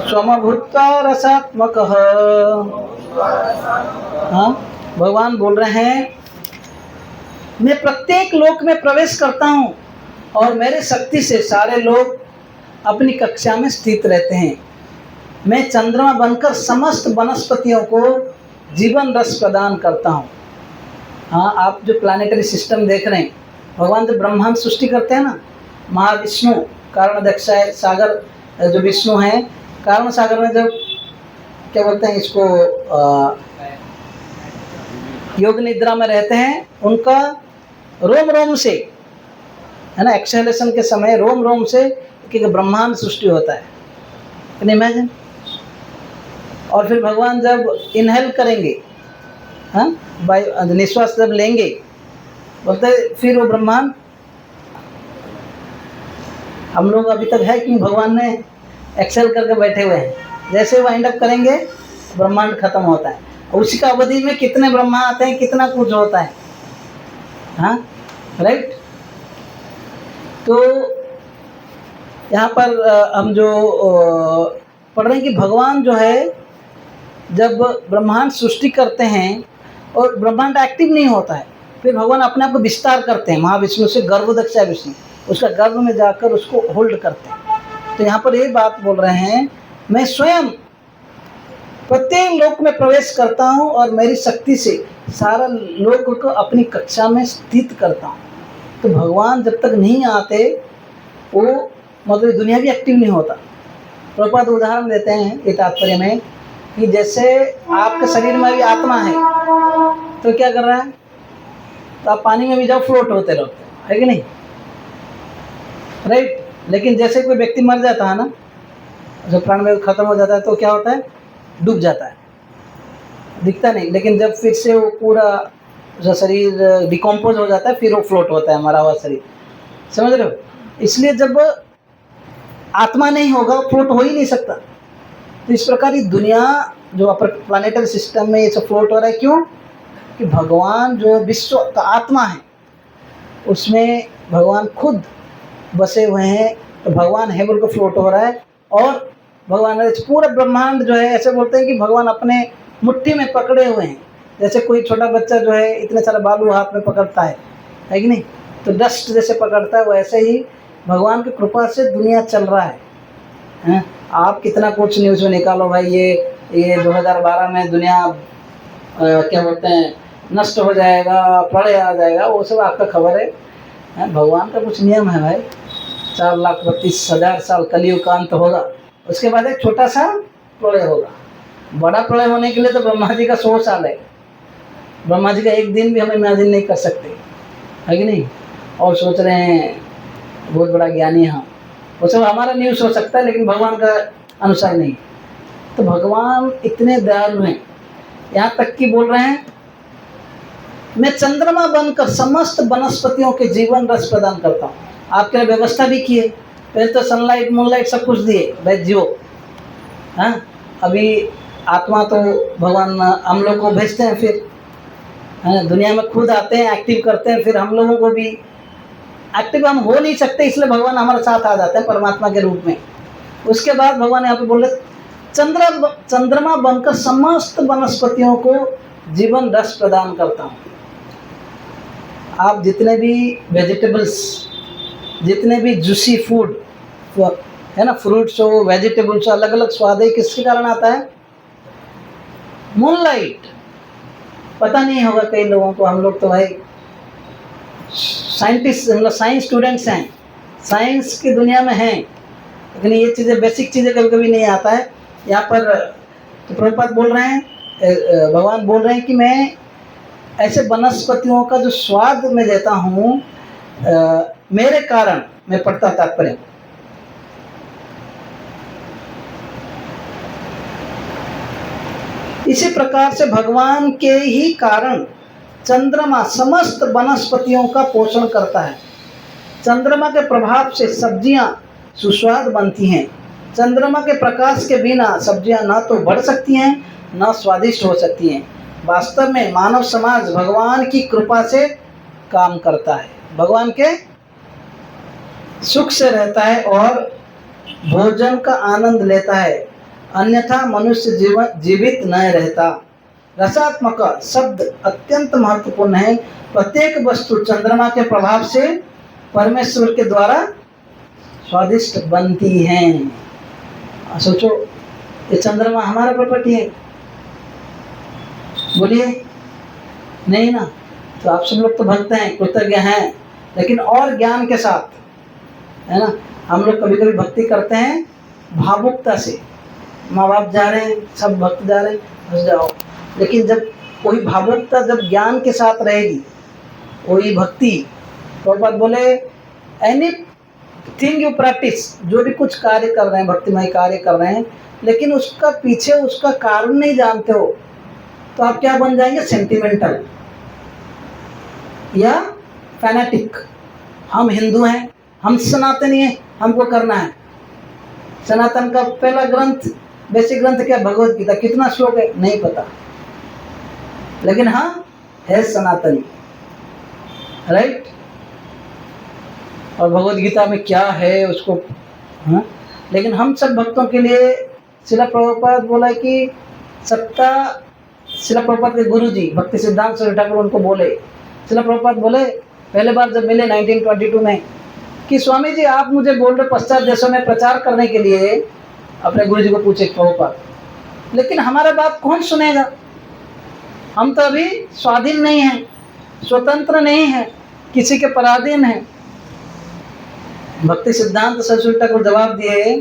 स्वमभूत्वा रसात्मकः। हाँ, भगवान बोल रहे हैं मैं प्रत्येक लोक में प्रवेश करता हूँ और मेरे शक्ति से सारे लोग अपनी कक्षा में स्थित रहते हैं। मैं चंद्रमा बनकर समस्त वनस्पतियों को जीवन रस प्रदान करता हूँ। हाँ, आप जो प्लानिटरी सिस्टम देख रहे हैं, भगवान जब ब्रह्मांड सृष्टि करते हैं ना, महाविष्णु कारणदक्ष सागर जो विष्णु हैं, कारण सागर में जब क्या बोलते हैं इसको, योग निद्रा में रहते हैं, उनका रोम रोम से है ना, एक्सहेलेशन के समय रोम रोम से एक ब्रह्मांड सृष्टि होता है, कैन इमेजिन। और फिर भगवान जब इनहेल करेंगे, हाँ, वायु निश्वास जब लेंगे, बोलते फिर वो ब्रह्मांड, हम लोग अभी तक है कि भगवान ने एक्सेल करके बैठे हुए हैं, जैसे वाइंड अप करेंगे ब्रह्मांड खत्म होता है। उसी का अवधि में कितने ब्रह्मा आते हैं, कितना कुछ होता है, हाँ, राइट। तो यहाँ पर हम जो पढ़ रहे हैं कि भगवान जो है जब ब्रह्मांड सृष्टि करते हैं और ब्रह्मांड एक्टिव नहीं होता है, फिर भगवान अपने आप को विस्तार करते हैं, महाविष्णु से गर्भोदक्ष विष्णु उसका गर्भ में जाकर उसको होल्ड करते हैं। तो यहाँ पर ये बात बोल रहे हैं, मैं स्वयं प्रत्येक लोक में प्रवेश करता हूँ और मेरी शक्ति से सारा लोक को अपनी कक्षा में स्थित करता हूँ। तो भगवान जब तक नहीं आते वो मतलब दुनिया भी एक्टिव नहीं होता। प्रभुपाद उदाहरण देते हैं ये तात्पर्य में कि जैसे आपके शरीर में भी आत्मा है, तो क्या कर रहा है, तो आप पानी में भी जाओ फ्लोट होते रहते है कि नहीं, राइट। लेकिन जैसे कोई व्यक्ति मर जाता है ना, जब प्राण में खत्म हो जाता है तो क्या होता है, डूब जाता है, दिखता नहीं। लेकिन जब फिर से वो पूरा जो शरीर डिकम्पोज हो जाता है, फिर वो फ्लोट होता है मरा हुआ शरीर, समझ रहे हो। इसलिए जब आत्मा नहीं होगा फ्लोट हो ही नहीं सकता। तो इस प्रकार ये दुनिया जो अपर प्लानिटरी सिस्टम में ये सब फ्लोट हो रहा है, क्यों कि भगवान जो विश्व का आत्मा है उसमें भगवान खुद बसे हुए हैं। तो भगवान है बोल को फ्लोट हो रहा है। और भगवान पूरा ब्रह्मांड जो है, ऐसे बोलते हैं कि भगवान अपने मुट्ठी में पकड़े हुए हैं। जैसे कोई छोटा बच्चा जो है इतने सारा बालू हाथ में पकड़ता है कि नहीं, तो डस्ट जैसे पकड़ता है, वैसे ही भगवान की कृपा से दुनिया चल रहा है। आप कितना कुछ न्यूज़ में निकालो भाई, ये 2012 में दुनिया क्या बोलते हैं नष्ट हो जाएगा, प्रलय आ जाएगा, वो सब आपका खबर है। भगवान का कुछ नियम है भाई, 4,32,000 साल कलयुग का अंत होगा, उसके बाद एक छोटा सा प्रलय होगा। बड़ा प्रलय होने के लिए तो ब्रह्मा जी का 100 साल है, ब्रह्मा जी का एक दिन भी हम इमेजिन नहीं कर सकते, है कि नहीं। और सोच रहे हैं बहुत बड़ा ज्ञानी है, वो सब हमारा न्यूज़ हो सकता है लेकिन भगवान का अनुसार नहीं। तो भगवान इतने दयालु हैं, यहाँ तक कि बोल रहे हैं मैं चंद्रमा बनकर समस्त वनस्पतियों के जीवन रस प्रदान करता हूँ। आपके लिए व्यवस्था भी की है, पहले तो सनलाइट मूनलाइट सब कुछ दिए भाई जियो, हाँ। अभी आत्मा तो भगवान हम लोग को भेजते हैं, फिर दुनिया में खुद आते हैं, एक्टिव करते हैं, फिर हम लोगों को भी एक्टिव हम हो नहीं सकते, इसलिए भगवान हमारे साथ आ जाते हैं परमात्मा के रूप में। उसके बाद भगवान यहाँ पे बोल रहे चंद्रमा बनकर समस्त वनस्पतियों को जीवन रस प्रदान करता हूँ। आप जितने भी वेजिटेबल्स, जितने भी जूसी फूड है ना, फ्रूट्स हो, वेजिटेबल्स हो, अलग अलग स्वाद है, किसके कारण आता है, मूनलाइट। पता नहीं होगा कई लोगों को, हम लोग तो भाई साइंटिस्ट, मतलब साइंस स्टूडेंट्स हैं, साइंस की दुनिया में हैं, लेकिन ये चीज़ें बेसिक चीज़ें कभी कभी नहीं आता है। यहाँ पर तो प्रभुपाद बोल रहे हैं, भगवान बोल रहे हैं कि मैं ऐसे वनस्पतियों का जो स्वाद मैं देता हूँ, मेरे कारण, मैं पढ़ता तात्पर्य, इसी प्रकार से भगवान के ही कारण चंद्रमा समस्त वनस्पतियों का पोषण करता है। चंद्रमा के प्रभाव से सब्जियां सुस्वाद बनती हैं। चंद्रमा के प्रकाश के बिना सब्जियां ना तो बढ़ सकती हैं ना स्वादिष्ट हो सकती हैं। वास्तव में मानव समाज भगवान की कृपा से काम करता है, भगवान के सुख से रहता है और भोजन का आनंद लेता है, अन्यथा मनुष्य जीवित न रहता। रसात्मक शब्द अत्यंत महत्वपूर्ण है। प्रत्येक वस्तु चंद्रमा के प्रभाव से परमेश्वर के द्वारा स्वादिष्ट बनती हैं। सोचो, ये चंद्रमा हमारा प्रॉपर्टी है? बोलिए नहीं ना। तो आप सब लोग तो भक्त हैं, कृतज्ञ हैं, लेकिन और ज्ञान के साथ, है ना। हम लोग कभी कभी भक्ति करते हैं भावुकता से, माँ बाप जा रहे हैं, सब भक्त जा रहे हैं, बस जाओ। लेकिन जब कोई भावुकता जब ज्ञान के साथ रहेगी, वही भक्ति। तो बात बोले, एनी थिंग यू प्रैक्टिस, जो भी कुछ कार्य कर रहे हैं, भक्तिमय कार्य कर रहे हैं, लेकिन उसका पीछे उसका कारण नहीं जानते हो, तो आप क्या बन जाएंगे? सेंटिमेंटल या फैनेटिक। हम हिंदू हैं, हम सनातनी हैं, हमको करना है। सनातन का पहला ग्रंथ, बेसिक ग्रंथ क्या? भगवत गीता। कितना श्लोक है? नहीं पता, लेकिन हाँ है सनातनी, राइट। और भगवत गीता में क्या है उसको, हाँ। लेकिन हम सब भक्तों के लिए शिला प्रभुपाद बोला कि सत्ता, शिला प्रभुपाद के गुरु जी भक्ति सिद्धांत सरस्वती ठाकुर उनको बोले, शिला प्रभुपाद बोले पहले बार जब मिले 1922 में कि स्वामी जी आप मुझे बोल रहे पश्चात देशों में प्रचार करने के लिए, अपने गुरु जी को पूछे प्रभुपाद, लेकिन हमारा बात कौन सुनेगा? हम तो अभी स्वाधीन नहीं हैं, स्वतंत्र नहीं हैं, किसी के पराधीन हैं। भक्ति सिद्धांत सरस्वती ठाकुर जवाब दिए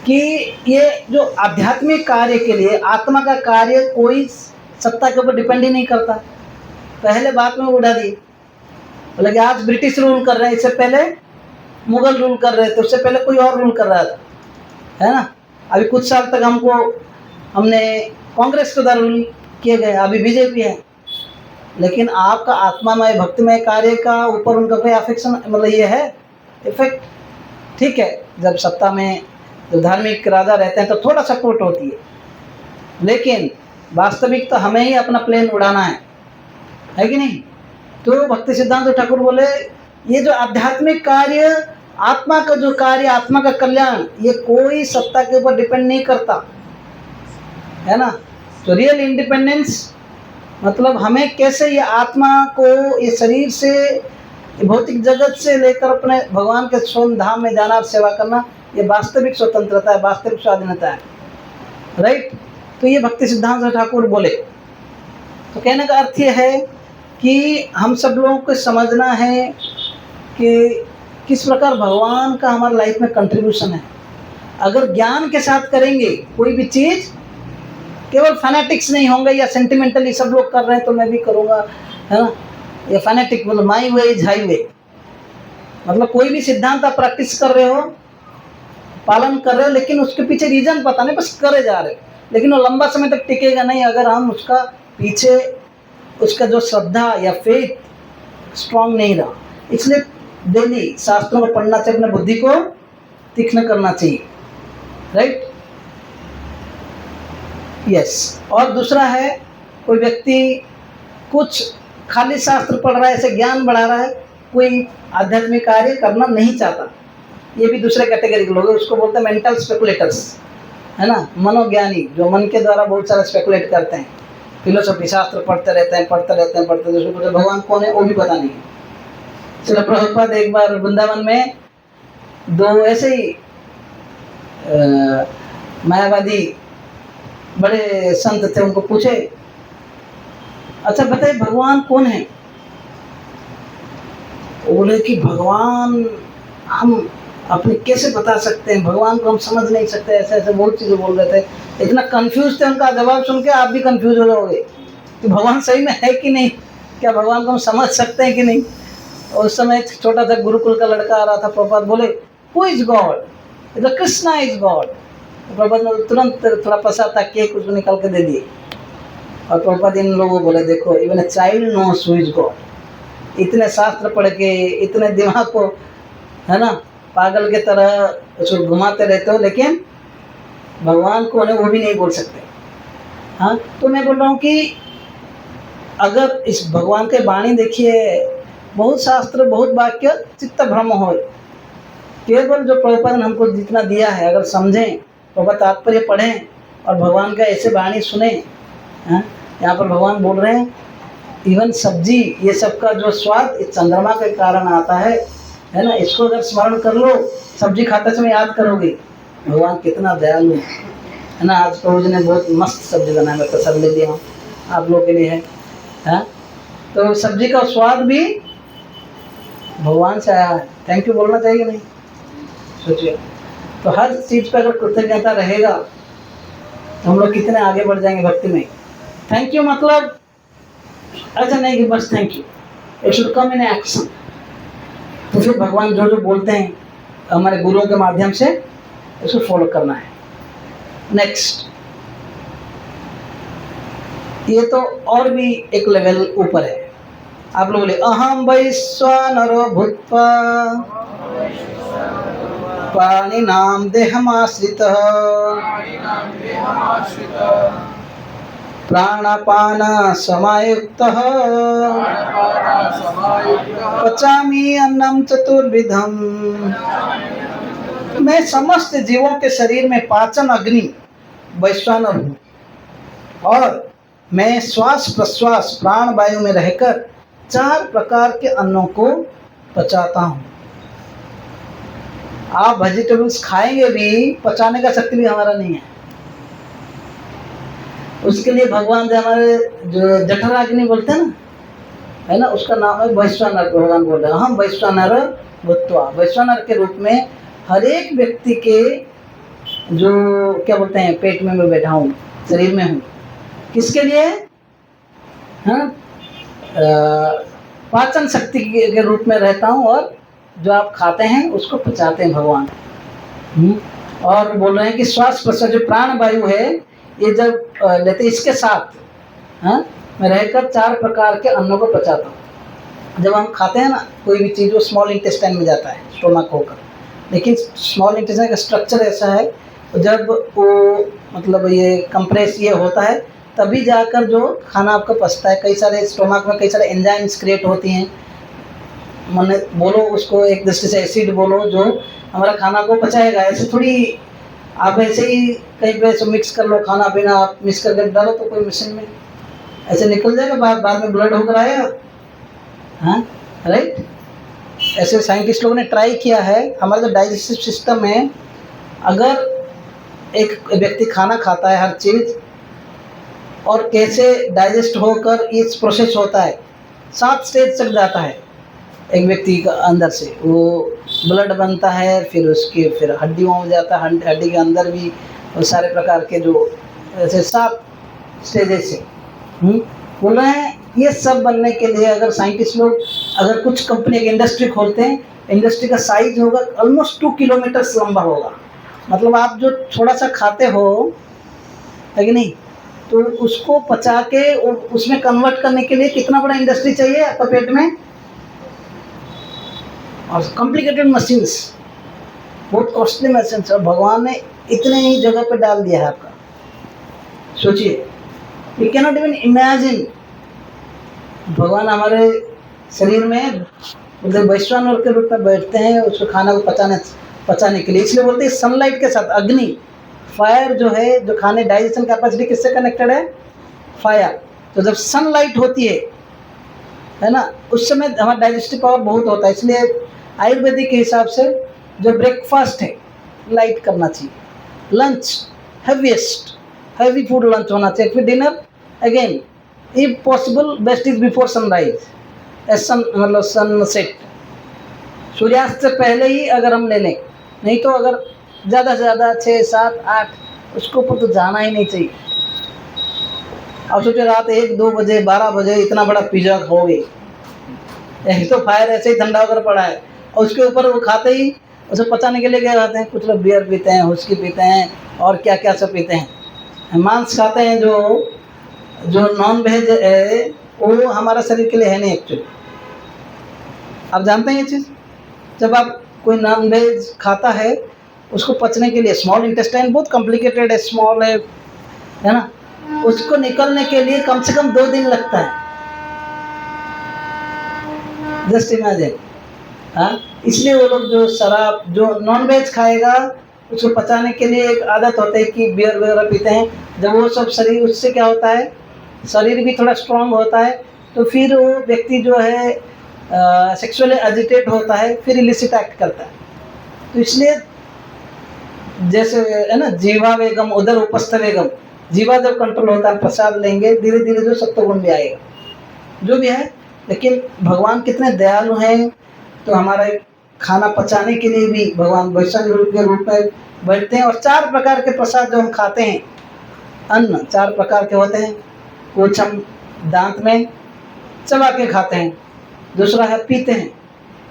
कि ये जो आध्यात्मिक कार्य के लिए, आत्मा का कार्य कोई सत्ता के ऊपर डिपेंड ही नहीं करता। पहले बात में उड़ा दी, बोले कि आज ब्रिटिश रूल कर रहे हैं, इससे पहले मुगल रूल कर रहे थे, उससे पहले कोई और रूल कर रहा था, है ना। अभी कुछ साल तक हमने कांग्रेस के द्वारा रूल किए गए, अभी बीजेपी है। लेकिन आपका आत्मामय भक्तिमय कार्य का ऊपर उनका कोई अफेक्शन, मतलब ये है इफेक्ट, ठीक है। जब सत्ता में जो धार्मिक राजा रहते हैं तो थोड़ा सपोर्ट होती है, लेकिन वास्तविक तो हमें ही अपना प्लेन उड़ाना है कि नहीं। तो भक्ति सिद्धांत ठाकुर बोले ये जो आध्यात्मिक कार्य, आत्मा का जो कार्य, आत्मा का कल्याण, ये कोई सत्ता के ऊपर डिपेंड नहीं करता, है ना। तो रियल इंडिपेंडेंस मतलब हमें कैसे ये आत्मा को, ये शरीर से, ये भौतिक जगत से लेकर अपने भगवान के स्वयं धाम में जाना और सेवा करना, ये वास्तविक स्वतंत्रता है, वास्तविक स्वाधीनता है, राइट। तो ये भक्ति सिद्धांत ठाकुर बोले। तो कहने का अर्थ ये है कि हम सब लोगों को समझना है कि किस प्रकार भगवान का हमारे लाइफ में कंट्रीब्यूशन है। अगर ज्ञान के साथ करेंगे कोई भी चीज़, केवल फैनेटिक्स नहीं होंगे या सेंटिमेंटली सब लोग कर रहे हैं तो मैं भी करूँगा, है ना। ये फैनेटिक मतलब माई वे इज हाई वे, मतलब कोई भी सिद्धांत आप प्रैक्टिस कर रहे हो, पालन कर रहे हो, लेकिन उसके पीछे रीजन पता नहीं, बस करे जा रहे हो, लेकिन वो लंबा समय तक टिकेगा नहीं अगर हम उसका पीछे, उसका जो श्रद्धा या फेथ स्ट्रांग नहीं रहा। इसलिए डेली शास्त्रों को पढ़ना चाहिए, अपने बुद्धि को तीक्ष्ण करना चाहिए, राइट। यस। और दूसरा है, कोई व्यक्ति कुछ खाली शास्त्र पढ़ रहा है, ऐसे ज्ञान बढ़ा रहा है, कोई आध्यात्मिक कार्य करना नहीं चाहता, ये भी दूसरे कैटेगरी के लोग हैं, उसको बोलते हैं मेंटल स्पेकुलेटर्स, है ना। मनोज्ञानी जो मन के द्वारा बहुत सारा स्पेकुलेट करते हैं, फिलोसफी शास्त्र पढ़ते रहते हैं, भगवान कौन है वो भी पता नहीं। चलो प्रभुपाद एक बार वृंदावन में दो ऐसे ही मायावादी बड़े संत थे, उनको पूछे अच्छा बताइए भगवान कौन है। बोले कि भगवान हम अपने कैसे बता सकते हैं, भगवान को हम समझ नहीं सकते, ऐसे ऐसे बहुत चीज़ें बोल रहे थे। इतना कंफ्यूज थे, उनका जवाब सुन के आप भी कंफ्यूज हो जाओगे कि भगवान सही में है कि नहीं, क्या भगवान को हम समझ सकते हैं कि नहीं। उस समय एक छोटा सा गुरुकुल का लड़का आ रहा था, प्रभुपाद बोले who is God, the Krishna is God. Prabhupada ने तुरंत थोड़ा पसाता केक उसको निकाल के दे दिए। और प्रभुपाद इन लोगों को बोले देखो even a child knows who is God. इतने शास्त्र पढ़ के इतने दिमाग को है ना पागल के तरह उसको घुमाते रहते हो, लेकिन भगवान को उन्हें वो भी नहीं बोल सकते। हाँ, तो मैं बोल रहा हूँ कि अगर इस भगवान के वाणी देखिए, बहुत शास्त्र बहुत वाक्य चित्त भ्रम हो, केवल जो प्रभुपाद ने हमको जितना दिया है अगर समझें, प्रभुपाद तात्पर्य पढ़ें और भगवान का ऐसे वाणी सुने। हाँ, यहाँ पर भगवान बोल रहे हैं इवन सब्जी ये सब का जो स्वाद इस चंद्रमा के कारण आता है ना, इसको अगर स्मरण कर लो, सब्जी खाते समय याद करोगे भगवान कितना दयालु है ना। आज प्रभु जी ने बहुत मस्त सब्जी बनाया, मैं प्रसाद ले लिया हूँ आप लोगों के लिए है। हाँ, तो सब्जी का स्वाद भी भगवान से आया है। थैंक यू बोलना चाहिए नहीं, सोचिए। तो हर चीज़ पर अगर कृतज्ञता रहेगा तो हम लोग कितने आगे बढ़ जाएंगे भक्ति में। थैंक यू मतलब ऐसा नहीं कि बस thank you, it should come in action. तो फिर भगवान जो जो बोलते हैं हमारे गुरुओं के माध्यम से इसको फॉलो करना है। नेक्स्ट, ये तो और भी एक लेवल ऊपर है। आप लोग बोले अहम वैश्वानरो भूत्वा प्राणिनां देहमाश्रितः प्राणापान समायुक्तः पचामि अन्नम चतुर्विधम। मैं समस्त जीवों के शरीर में पाचन अग्नि वैश्वानर हूँ और मैं श्वास प्रश्वास प्राण वायु में रहकर 4 प्रकार के अन्नों को पचाता हूँ। आप वेजिटेबल्स खाएंगे भी, पचाने का शक्ति भी हमारा नहीं है। उसके लिए भगवान जो हमारे जो जठराग्नि बोलते हैं ना, है ना, उसका नाम है वैश्वानर। भगवान बोल रहे हैं हम वैश्वानर भूत्वा। वैश्वानर के रूप में हर एक व्यक्ति के जो क्या बोलते हैं पेट में मैं बैठा हूँ, शरीर में हूँ। किसके लिए? हाँ, पाचन शक्ति के रूप में रहता हूँ और जो आप खाते हैं उसको पचाते हैं भगवान। और बोल रहे हैं कि श्वास प्रश्वास जो प्राण वायु है ये जब लेते इसके साथ हाँ मैं रहकर 4 प्रकार के अन्नों को पचाता हूँ। जब हम खाते हैं ना कोई भी चीज़, वो स्मॉल इंटेस्टाइन में जाता है स्टोमक होकर, लेकिन स्मॉल इंटेस्टाइन का स्ट्रक्चर ऐसा है जब वो मतलब ये कंप्रेस ये होता है तभी जाकर जो खाना आपका पचता है। कई सारे स्टोमक में कई सारे एंजाइम्स क्रिएट होती हैं, मैंने बोलो उसको एक दृष्टि से एसिड बोलो, जो हमारा खाना को पचाएगा। ऐसे थोड़ी आप ऐसे ही कहीं पे ऐसे मिक्स कर लो, खाना पीना आप मिक्स करके डालो तो कोई मशीन में ऐसे निकल जाएगा, बाद में ब्लड होकर आएगा। हाँ राइट, ऐसे साइंटिस्ट लोगों ने ट्राई किया है। हमारा जो डाइजेस्टिव सिस्टम है, अगर एक व्यक्ति खाना खाता है हर चीज़ और कैसे डाइजेस्ट होकर इस प्रोसेस होता है, 7 स्टेज तक जाता है एक व्यक्ति का अंदर से। वो ब्लड बनता है, फिर उसके फिर हड्डियों में जाता है, हड्डी के अंदर भी और सारे प्रकार के जो ऐसे 7 स्टेजेस से बोल रहे हैं। ये सब बनने के लिए अगर साइंटिस्ट लोग अगर कुछ कंपनी की इंडस्ट्री खोलते हैं, इंडस्ट्री का साइज होगा ऑलमोस्ट 2 किलोमीटर लंबा होगा। मतलब आप जो थोड़ा सा खाते हो है कि नहीं, तो उसको पचा के उसमें कन्वर्ट करने के लिए कितना बड़ा इंडस्ट्री चाहिए आपका पेट में, और कॉम्प्लिकेटेड मशीन्स, बहुत कॉस्टली मशीन्स, और भगवान ने इतने ही जगह पे डाल दिया है आपका। सोचिए, यू कैनॉट इवन इमेजिन। भगवान हमारे शरीर में मतलब वैश्वानर के रूप में बैठते हैं उसको खाना को पचाने के लिए। इसलिए बोलते हैं सनलाइट के साथ अग्नि, फायर जो है, जो खाने डाइजेशन कैपेसिटी किससे कनेक्टेड है? फायर। तो जब सनलाइट होती है ना, उस समय हमारा डाइजेस्टिव पावर बहुत होता है। इसलिए आयुर्वेदिक के हिसाब से जो ब्रेकफास्ट है लाइट करना चाहिए, लंच हैवी फूड लंच होना चाहिए, फिर dinner again if possible best is before sunrise, मतलब सनसेट, सूर्यास्त से पहले ही अगर हम ले लें। नहीं तो अगर ज़्यादा से ज़्यादा 6, 7, 8 उसके ऊपर तो जाना ही नहीं चाहिए। अब सोचिए रात 1, 2 बजे 12 बजे इतना बड़ा पिज़्ज़ा खाओगे, एक तो फायर ऐसे ही ठंडा होकर पड़ा है और उसके ऊपर वो खाते ही उसे पचाने के लिए क्या खाते हैं, कुछ लोग बियर पीते हैं, हुस्की पीते हैं और क्या क्या सब पीते हैं। मांस खाते हैं, जो नॉन वेज है वो हमारा शरीर के लिए है नहीं एक्चुअली। आप जानते हैं ये चीज़, जब आप कोई नॉन वेज खाता है उसको पचने के लिए, स्मॉल इंटेस्टाइन बहुत कॉम्प्लिकेटेड है, स्मॉल है ना, उसको निकलने के लिए कम से कम 2 दिन लगता है। Just imagine. हाँ, इसलिए वो लोग जो शराब, जो नॉन वेज खाएगा उसको पचाने के लिए एक आदत होता है कि बियर वगैरह पीते हैं। जब वो सब शरीर, उससे क्या होता है, शरीर भी थोड़ा स्ट्रांग होता है, तो फिर वो व्यक्ति जो है सेक्सुअली एजिटेट होता है, फिर इलिसिट एक्ट करता है। तो इसलिए जैसे है ना, जीवा वेगम उधर उपस्थ वेगम, जीवा जब कंट्रोल होता है, प्रसाद लेंगे धीरे धीरे जो सत्वगुण भी आएगा, जो भी है। लेकिन भगवान कितने दयालु हैं, तो हमारे खाना पचाने के लिए भी भगवान वैष्णव रूप के रूप में बैठते हैं। और 4 प्रकार के प्रसाद जो हम खाते हैं, अन्न 4 प्रकार के होते हैं। कुछ हम दांत में चबा के खाते हैं, दूसरा है पीते हैं,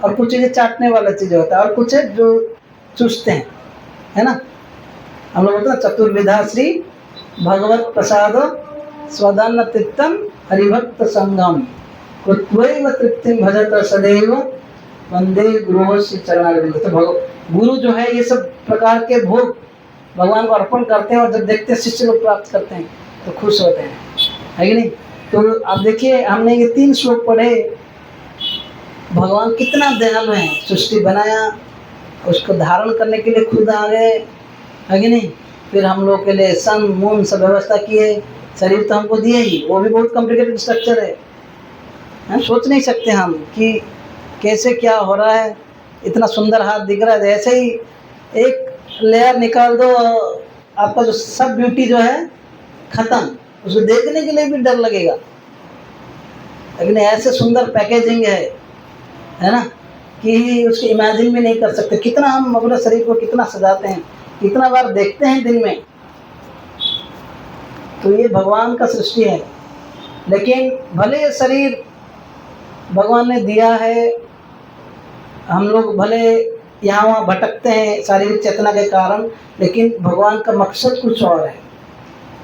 और कुछ चीज़ें चाटने वाला चीज़ होता है, और कुछ है जो चूसते हैं, है ना। हम लोग बोलते हैं चतुर्विधा श्री भगवत प्रसाद स्वदान्न तिक्तम हरिभक्त संगम कृत्वैव तृप्तिम भजत सदैव वंदे गुरु श्री चरणारविंद। तो गुरु जो है ये सब प्रकार के भोग भगवान को अर्पण करते हैं, और जब देखते हैं शिष्य लोग प्राप्त करते हैं तो खुश होते हैं, है कि नहीं। तो आप देखिए, हमने ये 3 श्लोक पढ़े, भगवान कितना दयालु है, सृष्टि बनाया, उसको धारण करने के लिए खुद आ गए, है कि नहीं। फिर हम लोग के लिए सन मून सब व्यवस्था किए, शरीर तो हमको दिए ही, वो भी बहुत कॉम्प्लिकेटेड स्ट्रक्चर है, सोच नहीं सकते हम कि कैसे क्या हो रहा है। इतना सुंदर हाथ दिख रहा है, ऐसे ही एक लेयर निकाल दो, आपका जो सब ब्यूटी जो है खत्म, उसको देखने के लिए भी डर लगेगा। लेकिन ऐसे सुंदर पैकेजिंग है ना, कि उसको इमेजिन भी नहीं कर सकते। कितना हम अपने शरीर को कितना सजाते हैं, कितना बार देखते हैं दिन में। तो ये भगवान का सृष्टि है। लेकिन भले ये शरीर भगवान ने दिया है, हम लोग भले यहाँ वहाँ भटकते हैं शारीरिक चेतना के कारण, लेकिन भगवान का मकसद कुछ और है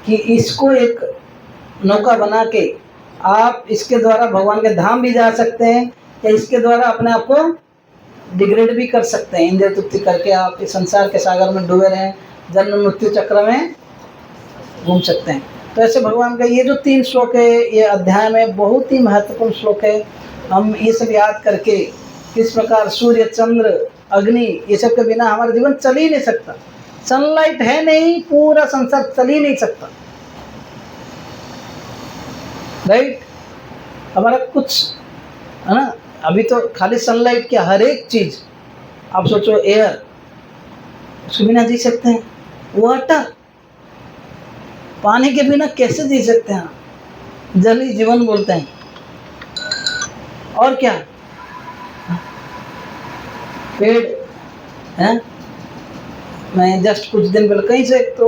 कि इसको एक नौका बना के आप इसके द्वारा भगवान के धाम भी जा सकते हैं, या इसके द्वारा अपने आप को डिग्रेड भी कर सकते हैं। इंद्रिय तृप्ति करके आप इस संसार के सागर में डूबे रहें, जन्म मृत्यु चक्र में घूम सकते हैं। तो ऐसे भगवान का ये जो 3 श्लोक है, ये अध्याय में बहुत ही महत्वपूर्ण श्लोक है। हम ये सब याद करके किस प्रकार सूर्य, चंद्र, अग्नि, ये सब के बिना हमारा जीवन चल ही नहीं सकता। सनलाइट है नहीं, पूरा संसार चल ही नहीं सकता, राइट। हमारा कुछ है ना, अभी तो खाली सनलाइट क्या, हर एक चीज़ आप सोचो, एयर, उसके बिना जी सकते हैं, वाटर, पानी के बिना कैसे जी सकते हैं, जल ही जीवन बोलते हैं। और क्या, पेड़ हैं। मैं जस्ट कुछ दिन पहले कहीं से तो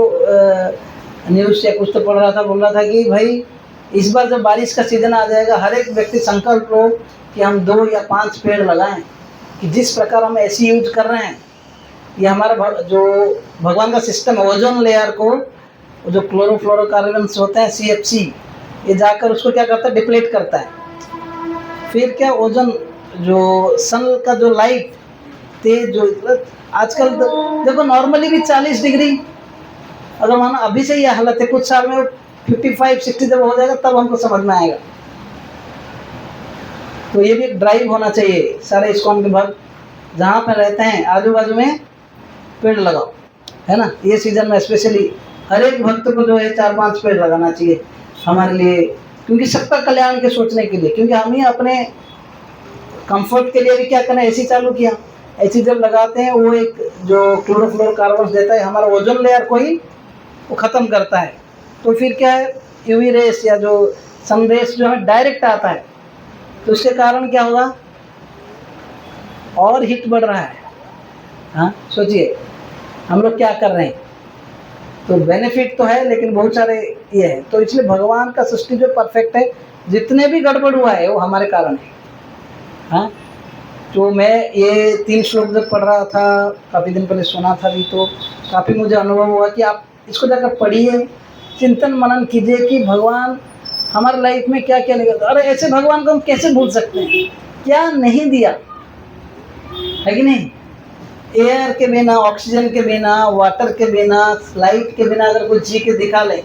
न्यूज़ या कुछ तो पढ़ रहा था, बोल रहा था कि भाई इस बार जब बारिश का सीज़न आ जाएगा, हर एक व्यक्ति संकल्प लो कि हम 2 या 5 पेड़ लगाएं। कि जिस प्रकार हम एसी यूज कर रहे हैं, ये हमारा जो भगवान का सिस्टम है, ओजोन लेयर को जो क्लोरोफ्लोरोकार्बन्स होते हैं CFC, ये जाकर उसको क्या करता है, डिप्लीट करता है। फिर क्या, ओजोन जो सन का जो लाइट तेज, जो आजकल देखो नॉर्मली भी 40 डिग्री, अगर मानो अभी से ये हालत है, कुछ साल में 55-60 जब हो जाएगा तब हमको समझ में आएगा। तो ये भी एक ड्राइव होना चाहिए सारे इस्कॉन के भक्त, जहाँ पर रहते हैं आजू बाजू में पेड़ लगाओ, है ना। ये सीज़न में स्पेशली हर एक भक्त को जो है 4-5 पेड़ लगाना चाहिए हमारे लिए, क्योंकि सबका कल्याण के सोचने के लिए। क्योंकि हम ही अपने कंफर्ट के लिए भी क्या करना है, एसी चालू किया, एसी जब लगाते हैं वो एक जो क्लोरोफ्लोरोकार्बन्स देता है, हमारा ओजोन लेयर को ही वो ख़त्म करता है। तो फिर क्या है, यूवी रेस या जो सन रेस जो है डायरेक्ट आता है, तो उसके कारण क्या होगा, और हीट बढ़ रहा है। हाँ, सोचिए हम लोग क्या कर रहे हैं। तो बेनिफिट तो है, लेकिन बहुत सारे ये है। तो इसलिए भगवान का सृष्टि जो परफेक्ट है, जितने भी गड़बड़ हुआ है वो हमारे कारण है। हाँ, तो मैं ये 3 श्लोक जब पढ़ रहा था, काफ़ी दिन पहले सुना था भी, तो काफ़ी मुझे अनुभव हुआ कि आप इसको जाकर पढ़िए, चिंतन मनन कीजिए कि भगवान हमारे लाइफ में क्या क्या नहीं करता। अरे ऐसे भगवान को हम कैसे भूल सकते हैं, क्या नहीं दिया है कि नहीं। एयर के बिना, ऑक्सीजन के बिना, वाटर के बिना, लाइट के बिना अगर कोई जी के दिखा ले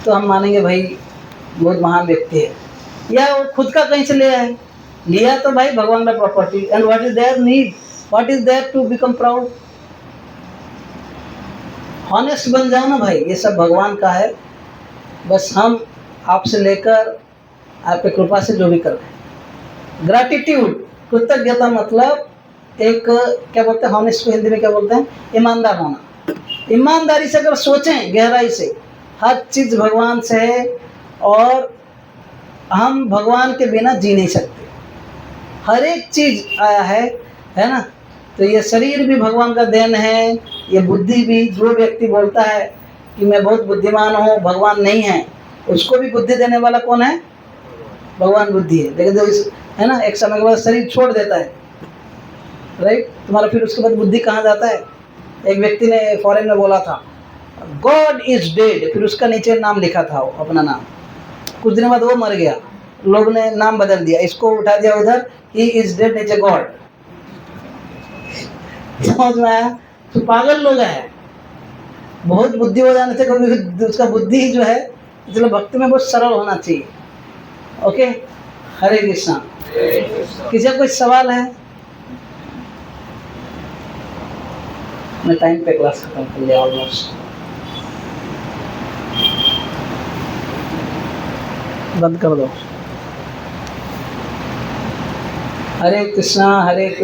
तो हम मानेंगे भाई बहुत महान व्यक्ति है, या वो खुद का कहीं से ले आए, लिया तो भाई भगवान का property. And what is there need, what is there to become proud. Honest बन जाओ ना भाई, ये सब भगवान का है, बस हम आपसे लेकर आपके कृपा से जो भी कर रहे हैं। ग्रैटिट्यूड, कृतज्ञता, मतलब एक क्या बोलते हैं हॉनेस्ट को हिंदी में क्या बोलते हैं, ईमानदार होना। ईमानदारी से अगर सोचें गहराई से, हर चीज़ भगवान से है और हम भगवान के बिना जी नहीं सकते। हर एक चीज़ आया है ना। तो ये शरीर भी भगवान का देन है, ये बुद्धि भी। जो व्यक्ति बोलता है कि मैं बहुत बुद्धिमान हूँ, भगवान नहीं है, उसको भी बुद्धि देने वाला कौन है, भगवान बुद्धि है। लेकिन जो इस है ना, एक समय के बाद शरीर छोड़ देता है, राइट, तुम्हारा फिर उसके बाद बुद्धि कहाँ जाता है। एक व्यक्ति ने फॉरेन में बोला था गॉड इज डेड, फिर उसका नीचे नाम लिखा था, वो अपना नाम। कुछ दिन बाद वो मर गया, लोग ने नाम बदल दिया, इसको उठा दिया उधर, ही इज डेड नीचे गॉड। समझ में आया। तो पागल लोग हैं, बहुत बुद्धि हो जाने से कभी उसका बुद्धि जो है, इसलिए भक्ति में बहुत सरल होना चाहिए। ओके, हरे कृष्णा। किसी का कोई सवाल है? मैं टाइम पे क्लास खत्म कर लिया ऑलमोस्ट। बंद कर दो। हरे कृष्णा हरे